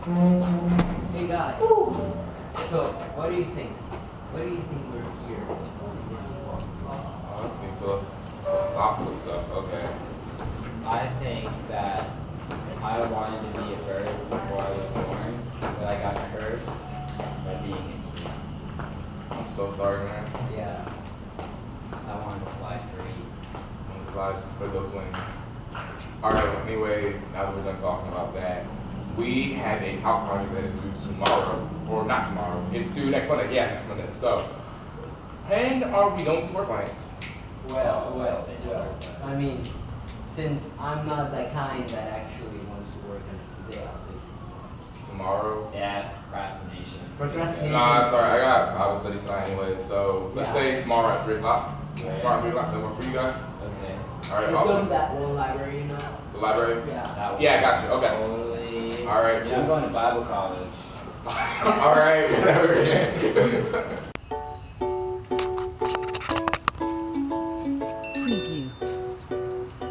Hey guys. So, what do you think? What do you think we're here in this book? Honestly, philosophical stuff. Okay. I think that I wanted to be a bird before I was born, but I got cursed by being a human. I'm so sorry, man. Yeah. I wanted to fly free. I'm glad to spread those wings. Alright, anyways, now that we're done talking about that, we have a calc project that is due tomorrow. Or not tomorrow. It's due next Monday. Yeah, next Monday. So, when are we going to work on it? Well. I mean, since I'm not that kind that actually wants to work on it today, I'll say Tomorrow? Yeah, procrastination. procrastination. Nah, I'm sorry. I got Bible study tonight anyway. So, let's say tomorrow at 3 o'clock. Tomorrow at 3 o'clock. Does that work for you guys? Okay. Alright, Let's go awesome. to that one library, you know? The library? Yeah. Yeah, I got you. Okay. Totally. Alright. Yeah, I'm going to Bible college. Alright, whatever. Preview. Preview.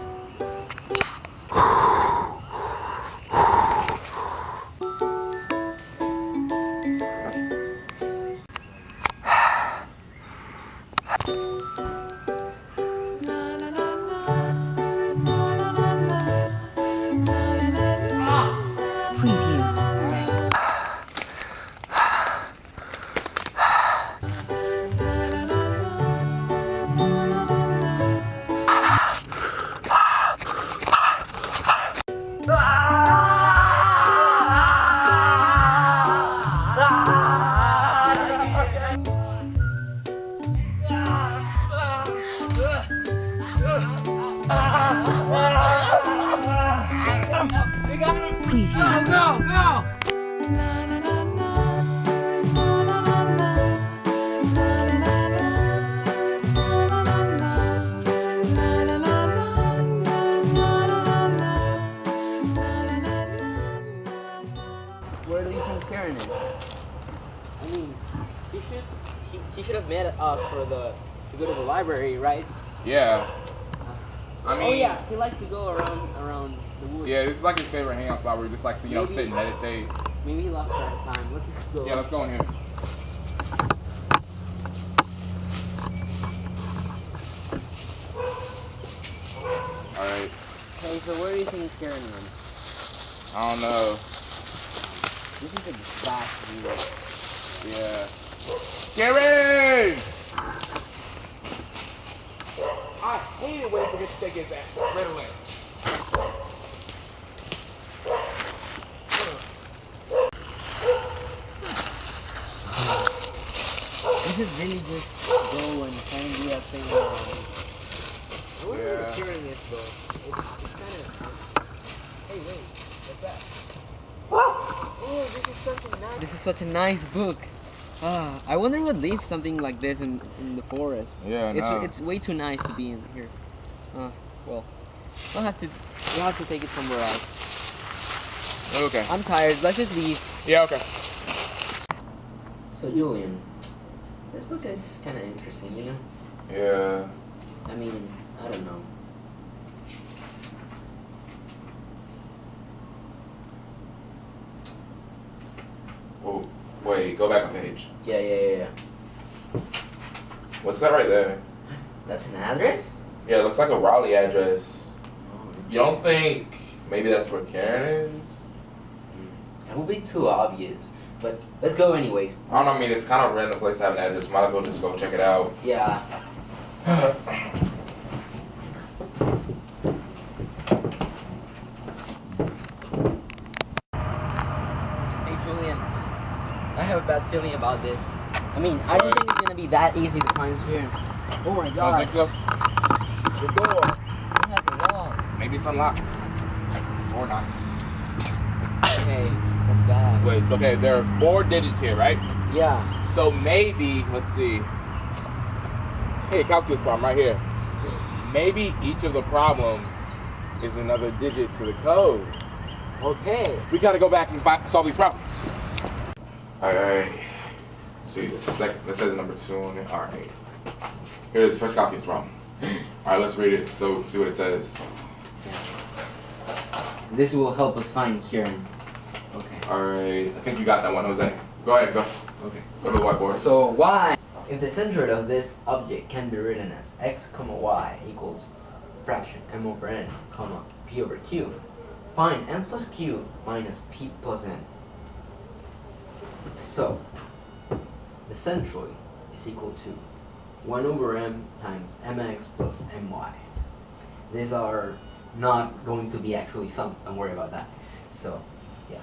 Preview. Go! Where do you think Karen is? I mean, he should have met us for to go to the library, right? Yeah. I mean, Oh yeah, he likes to go around the woods. yeah, this is like his favorite hangout spot where he just likes to, Maybe. sit and meditate. Maybe he lost track of time. Let's just go. Yeah, let's go in here. Alright, Okay, so where do you think Karen went? I don't know. This is exactly it. Yeah. Gary! I hate it when he forgets to take his ass right away. This is really just go and kind of do that thing around. I wonder Yeah. where Karen is though. It's kind of. Hey, wait, what's that? Oh, this is such a nice book. I wonder what leaves something like this in the forest. Yeah, no. It's way too nice to be in here. Well, we'll have to take it somewhere else. Okay. I'm tired. Let's just leave. Yeah, okay. So Julian, this book is kind of interesting, you know? Yeah. I mean, I don't know. Oh, wait, go back a page. Yeah. What's that right there? That's an address? Yeah, it looks like a Raleigh address. Oh, You don't think maybe that's where Karen is? that would be too obvious. But let's go anyways. I don't know, I mean, it's kind of a random place to have an address. Might as well just go check it out. Yeah. Hey Julian, I have a bad feeling about this. I mean, I don't think it's gonna be that easy to find here. Oh my Don't god. think so? The door. It has a lock. Maybe it's unlocked. Or not. Okay, that's bad. Wait, so okay, there are 4 digits here, right? Yeah. So maybe, let's see. Hey, calculus problem right here. Maybe each of the problems is another digit to the code. Okay. We gotta go back and solve these problems. Alright. See, this says number 2 on it. Alright. Here it is, first calculus problem. Alright, let's read it. So, see what it says. Yes. This will help us find Kieran. Okay. Alright, I think you got that one, Jose. Go ahead, go. Okay, go to the whiteboard. So y, if the centroid of this object can be written as x comma y equals fraction m over n comma p over q, find n plus q minus p plus n. So the centroid is equal to 1 over m times mx plus my. These are not going to be actually summed, don't worry about that. So yeah,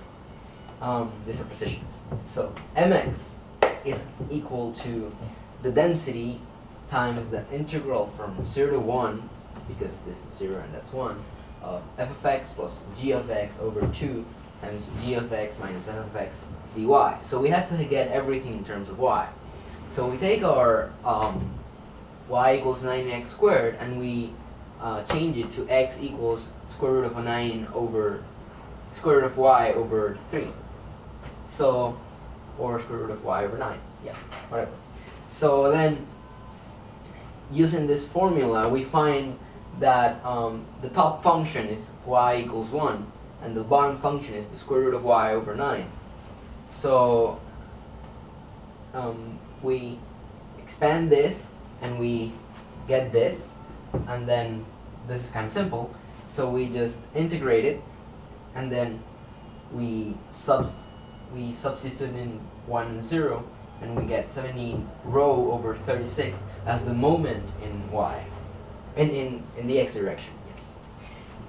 these are precisions. So mx is equal to the density times the integral from 0 to 1, because this is 0 and that's 1, of f of x plus g of x over 2 times g of x minus f of x dy. So we have to get everything in terms of y. So we take our y equals 9x squared and we change it to x equals square root of a 9 over square root of y over 3. So, or square root of y over 9. Yeah, whatever. So then, using this formula, we find that the top function is y equals 1 and the bottom function is the square root of y over 9. So we expand this and we get this, and then this is kind of simple, so we just integrate it and then we substitute in 1 and 0 and we get 17 rho over 36 as the moment in y, in the x direction, yes.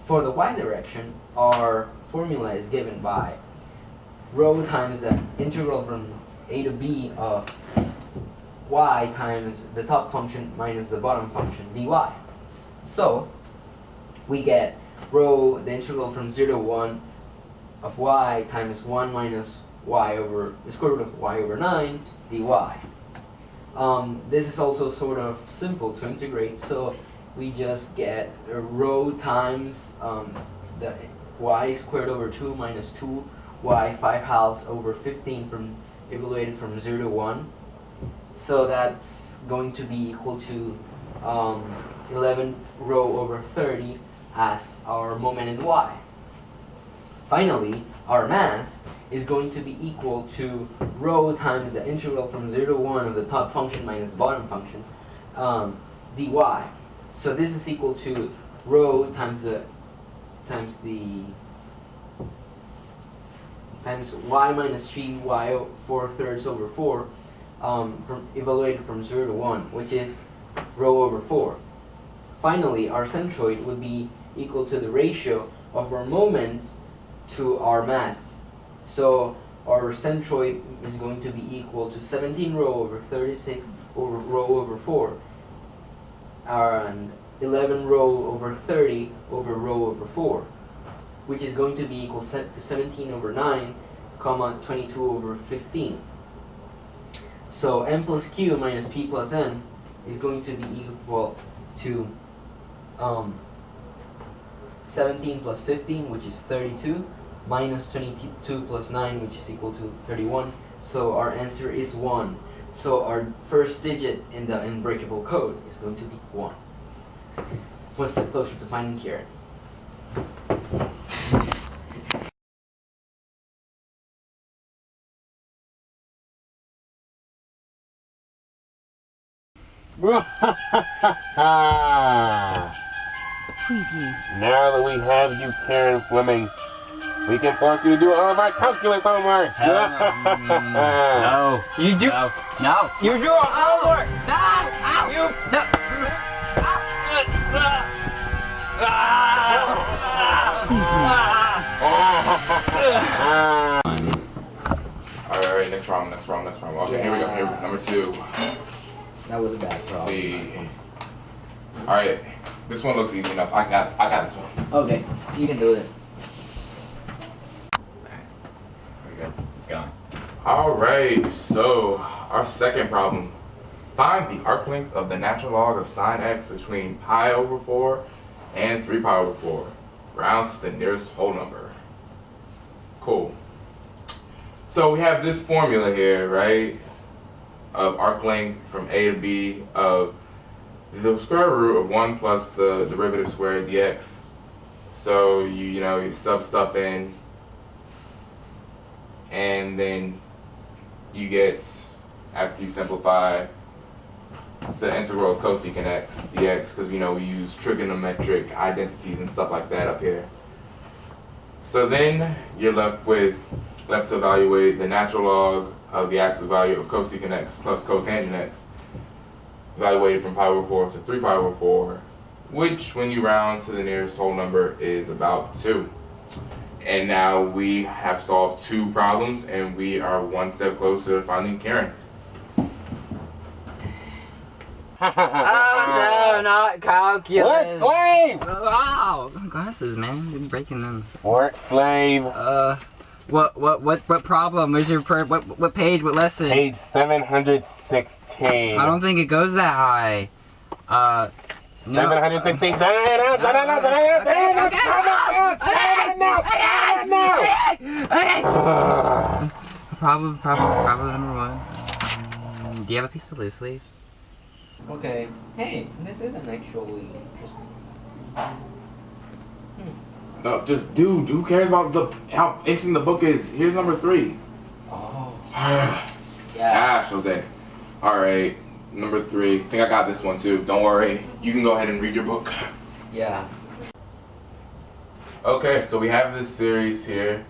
For the y direction, our formula is given by rho times the integral from a to b of y times the top function minus the bottom function dy. So we get rho, the integral from 0 to 1 of y times 1 minus y over the square root of y over 9 dy. This is also sort of simple to integrate, so we just get a rho times the y squared over 2 minus 2 y 5/2 over 15 from evaluated from 0 to 1. So that's going to be equal to 11 rho over 30 as our moment in y. Finally, our mass is going to be equal to rho times the integral from 0 to 1 of the top function minus the bottom function dy. So this is equal to rho times y minus 3 y 4/3 over 4 from evaluated from 0 to 1, which is rho over 4. Finally, our centroid would be equal to the ratio of our moments to our mass. So our centroid is going to be equal to 17 rho over 36 over rho over 4 and 11 rho over 30 over rho over 4, which is going to be equal to 17 over 9 comma 22 over 15. So m plus q minus p plus n is going to be equal to 17 plus 15, which is 32, minus 22 plus 9, which is equal to 31. So our answer is 1. So our first digit in the unbreakable code is going to be 1. One step closer to finding kyrone. Preview. Now that we have you, Karen Fleming, we can force you to do all of our calculus homework. No. You do. No. No. You do our homework. You. No. Alright, next problem. Okay, here we go. Here, number 2. That was a bad Let's problem. see. Alright, this one looks easy enough. I got this one. Okay, you can do it. We're good. It's going. Alright, so our second problem. Find the arc length of the natural log of sine x between pi over 4 and 3 pi over 4. Round to the nearest whole number. Cool. So we have this formula here, right? Of arc length from a to b of the square root of 1 plus the derivative squared dx. So you sub stuff in and then you get, after you simplify, the integral of cosecant x dx, because we use trigonometric identities and stuff like that up here. So then you're left to evaluate the natural log of the absolute value of cosecant x plus cotangent x, evaluated from pi over 4 to 3 pi over 4, which when you round to the nearest whole number is about 2. And now we have solved 2 problems, and we are one step closer to finding Karen. Oh no, not calculus. Work slave! Wow, glasses, man. You're breaking them. Work slave. What problem? Where's your what page? What lesson? Page 716. I don't think it goes that high. 716. Problem number 1. Do you have a piece of loose leaf? Okay. Hey, this isn't actually interesting. No, just dude, who cares about how interesting the book is? Here's number 3. Oh. Yeah. Jose. Alright, number 3. I think I got this one too. Don't worry. You can go ahead and read your book. Yeah. Okay, so we have this series here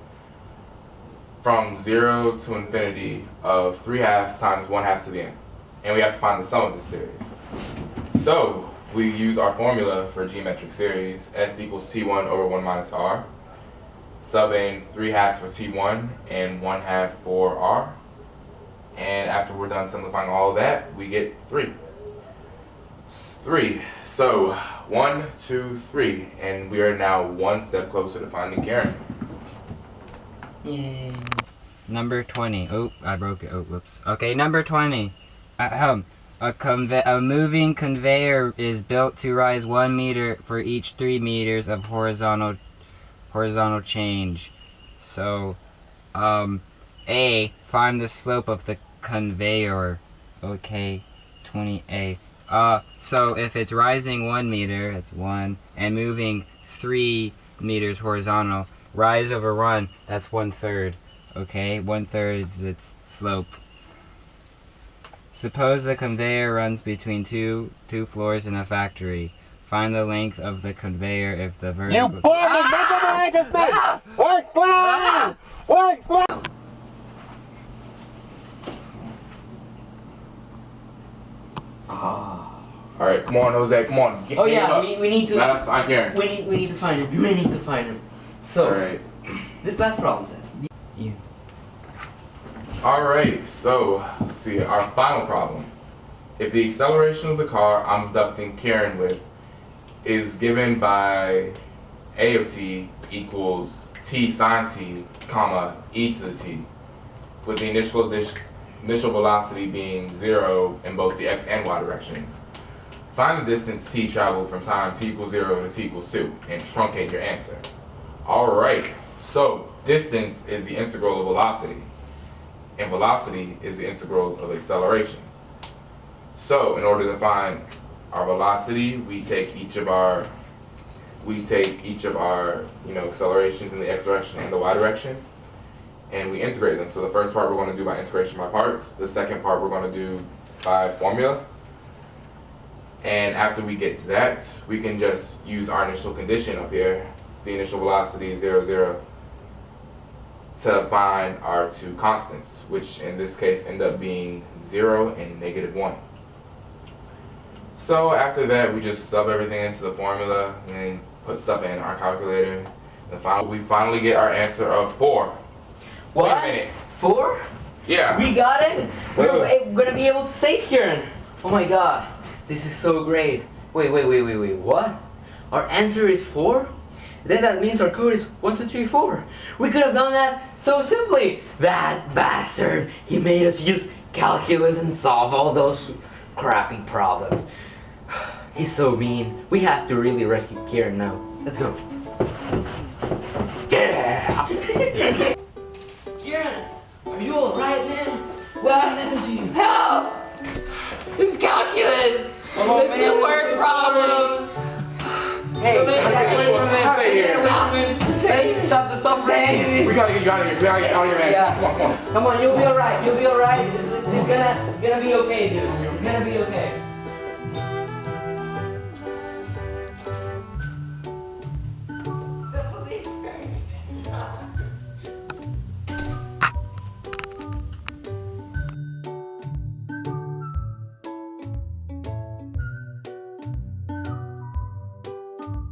from 0 to infinity of 3/2 times 1/2 to the n. And we have to find the sum of this series. So we use our formula for geometric series, s equals t1 over 1 minus r, subbing 3/2 for t1 and 1/2 for r. And after we're done simplifying all of that, we get 3. 3. So 1, 2, 3, and we are now one step closer to finding Karen. Number 20. Oh, I broke it. Oh, whoops. Okay, number 20. A moving conveyor is built to rise 1 meter for each 3 meters of horizontal change. So, A, find the slope of the conveyor. Okay, 20A. So if it's rising 1 meter, that's 1, and moving 3 meters horizontal, rise over 1, that's 1/3. Okay, 1/3 is its slope. Suppose the conveyor runs between two floors in a factory. Find the length of the conveyor if the vertical... You born with mental righteousness! Work slave! Work slave! Alright, come on, Jose, come on. Oh yeah, we need to. I'm Karen. We need to find him. We need to find him. So Alright. this last problem says. You. Alright, so let's see, our final problem. If the acceleration of the car I'm abducting Karen with is given by a of t equals t sine t, comma, e to the t, with the initial velocity being 0 in both the x and y directions. Find the distance t traveled from time t equals 0 to t equals 2 and truncate your answer. Alright, so distance is the integral of velocity, and velocity is the integral of acceleration. So in order to find our velocity, we take each of our accelerations in the x direction and the y direction, and we integrate them. So the first part we're going to do by integration by parts. The second part we're going to do by formula. And after we get to that, we can just use our initial condition up here. The initial velocity is 0, 0, to find our 2 constants, which in this case end up being 0 and -1. So after that, we just sub everything into the formula and put stuff in our calculator. And we finally get our answer of 4. What? Wait a minute. 4? Yeah. We got it? Wait. We're gonna be able to save Kieran. Oh my god. This is so great. Wait, what? Our answer is 4? Then that means our code is 1, 2, 3, 4. We could have done that so simply. That bastard. He made us use calculus and solve all those crappy problems. He's so mean. We have to really rescue Kieran now. Let's go. Yeah! Kieran, are you alright, man? What happened to you? Help! It's calculus! Oh, it's the word problems! Hey, Get out of here! Stop the suffering! safe. We gotta get you out of here. We gotta get out of here, man. Yeah. Come on, come on. Come on, you'll be alright. You'll be alright. It's gonna be okay, dude. It's gonna be okay.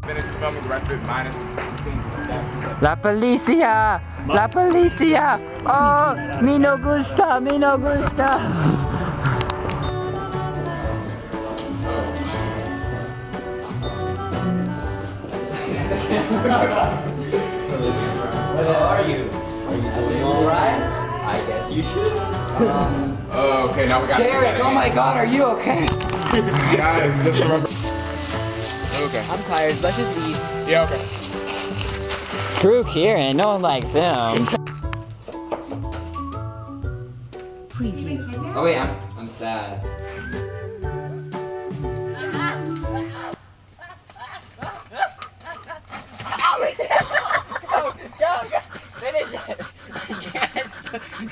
Finish filming the rest of it minus La policía! La policía! Oh, me no gusta, me no gusta. How are you? Are you doing alright? I guess you should. okay, now we got Derek, oh my god, are you okay? Guys, just remember. Okay. I'm tired. Let's just leave. Yeah, okay. Screw Kieran, no one likes him. Preview. Oh wait, I'm sad.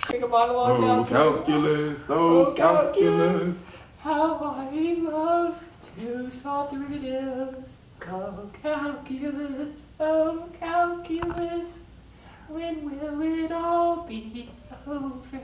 Take a bottle on Oh, calculus, oh, calculus. How I love to solve derivatives. Oh, calculus, oh, calculus. When will it all be over?